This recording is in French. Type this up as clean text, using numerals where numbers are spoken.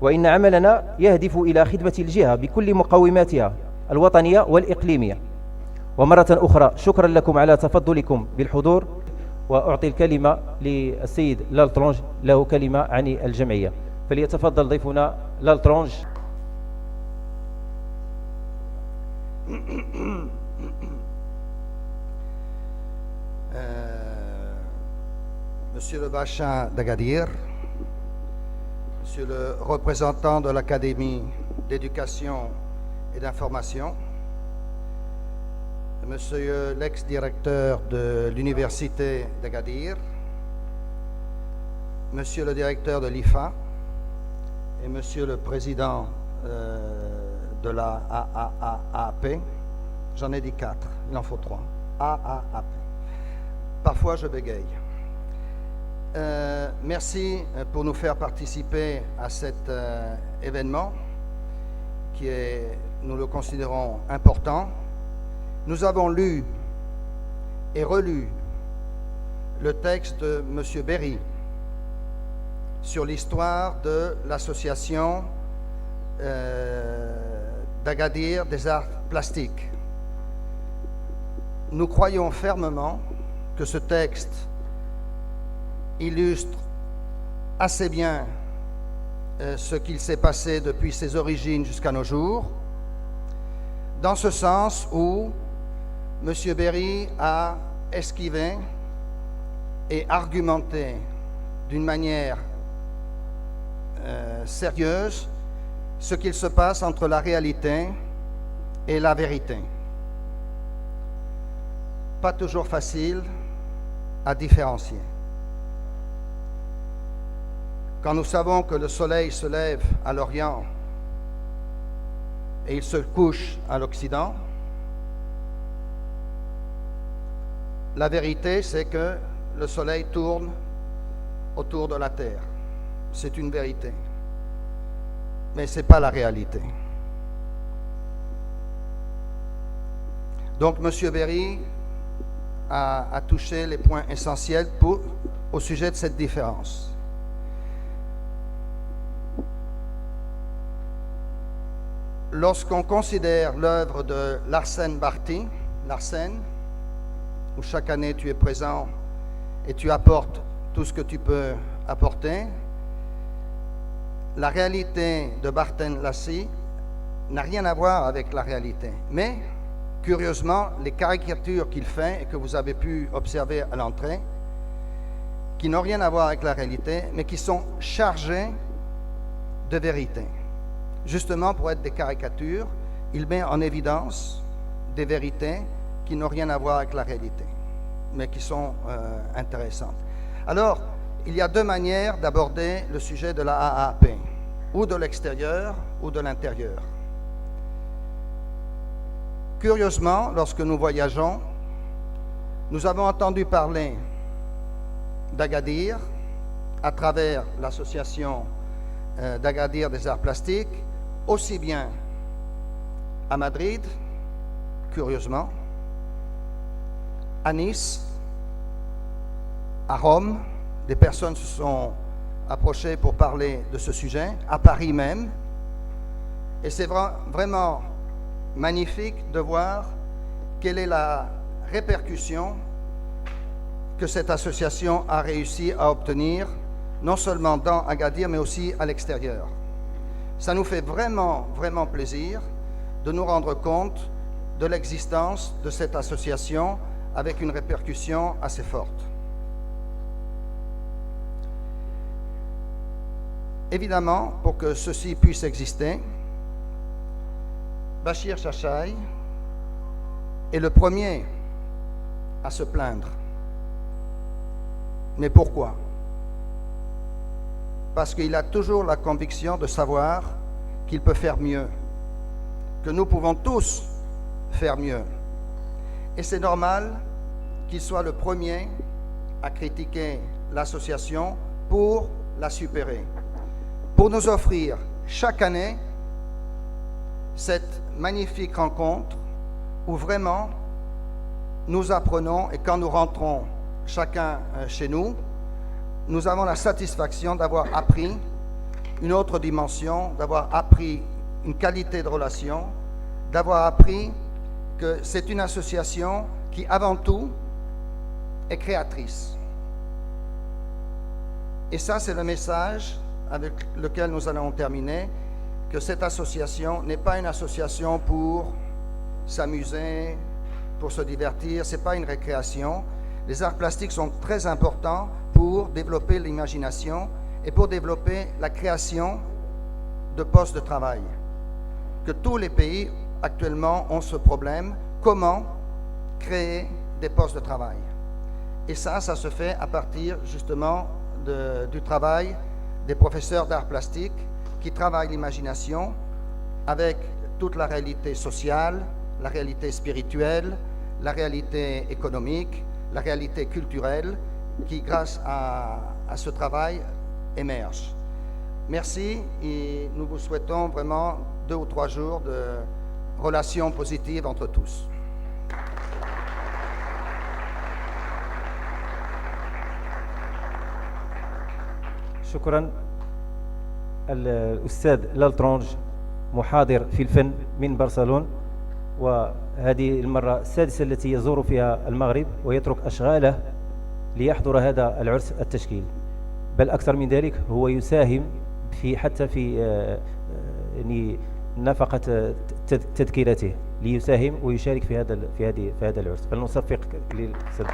وإن عملنا يهدف إلى خدمة الجهة بكل مقوماتها الوطنية والإقليمية. ومرة أخرى شكرا لكم على تفضلكم بالحضور، وأعطي الكلمة للسيد لالترونج، له كلمة عن الجمعية، فليتفضل ضيفنا لالترونج. Monsieur le Bachin d'Agadir, Monsieur le représentant de l'Académie d'éducation et d'information, Monsieur l'ex-directeur de l'Université d'Agadir, Monsieur le directeur de l'IFA et Monsieur le président de la AAAP. J'en ai dit 4, il en faut 3. AAAP. Parfois je bégaye. Merci pour nous faire participer à cet événement qui est, nous le considérons, important. Nous avons lu et relu le texte de M. Berry sur l'histoire de l'association d'Agadir des arts plastiques. Nous croyons fermement que ce texte illustre assez bien ce qu'il s'est passé depuis ses origines jusqu'à nos jours, dans ce sens où M. Berry a esquivé et argumenté d'une manière sérieuse ce qu'il se passe entre la réalité et la vérité. Pas toujours facile à différencier. Quand nous savons que le soleil se lève à l'Orient et il se couche à l'Occident, la vérité, c'est que le soleil tourne autour de la Terre. C'est une vérité. Mais ce n'est pas la réalité. Donc, M. Berry a touché les points essentiels au sujet de cette différence. Lorsqu'on considère l'œuvre de Larsen Barty, Larsen, où chaque année tu es présent et tu apportes tout ce que tu peux apporter, la réalité de Barton Lassie n'a rien à voir avec la réalité. Mais, curieusement, les caricatures qu'il fait et que vous avez pu observer à l'entrée, qui n'ont rien à voir avec la réalité, mais qui sont chargées de vérité. Justement, pour être des caricatures, il met en évidence des vérités qui n'ont rien à voir avec la réalité, mais qui sont intéressantes. Alors, il y a deux manières d'aborder le sujet de la AAP, ou de l'extérieur ou de l'intérieur. Curieusement, lorsque nous voyageons, nous avons entendu parler d'Agadir à travers l'association d'Agadir des arts plastiques, aussi bien à Madrid, curieusement, à Nice, à Rome. Des personnes se sont approchées pour parler de ce sujet, à Paris même. Et c'est vraiment magnifique de voir quelle est la répercussion que cette association a réussi à obtenir, non seulement dans Agadir, mais aussi à l'extérieur. Ça nous fait vraiment plaisir de nous rendre compte de l'existence de cette association avec une répercussion assez forte. Évidemment, pour que ceci puisse exister, Bachir Chachai est le premier à se plaindre. Mais pourquoi? Parce qu'il a toujours la conviction de savoir qu'il peut faire mieux, que nous pouvons tous faire mieux. Et c'est normal qu'il soit le premier à critiquer l'association pour la supérer, pour nous offrir chaque année cette magnifique rencontre où vraiment nous apprenons, et quand nous rentrons chacun chez nous, nous avons la satisfaction d'avoir appris une autre dimension, d'avoir appris une qualité de relation, d'avoir appris que c'est une association qui, avant tout, est créatrice. Et ça, c'est le message avec lequel nous allons terminer, que cette association n'est pas une association pour s'amuser, pour se divertir, ce n'est pas une récréation. Les arts plastiques sont très importants pour développer l'imagination et pour développer la création de postes de travail. Que tous les pays actuellement ont ce problème, comment créer des postes de travail. Et ça se fait à partir justement du travail des professeurs d'art plastique qui travaillent l'imagination avec toute la réalité sociale, la réalité spirituelle, la réalité économique, la réalité culturelle qui, grâce à ce travail, émerge. Merci et nous vous souhaitons vraiment 2 ou 3 jours de relations positives entre tous. شكرا. الأستاذ لالترونج محاضر في الفن من برشلونة، وهذه المرة السادسة التي يزور فيها المغرب ويترك أشغاله ليحضر هذا العرس التشكيل، بل أكثر من ذلك هو يساهم حتى في يعني نفقة تذكيرته، ليساهم ويشارك في هذا العرس. فلنصفق للأستاذ.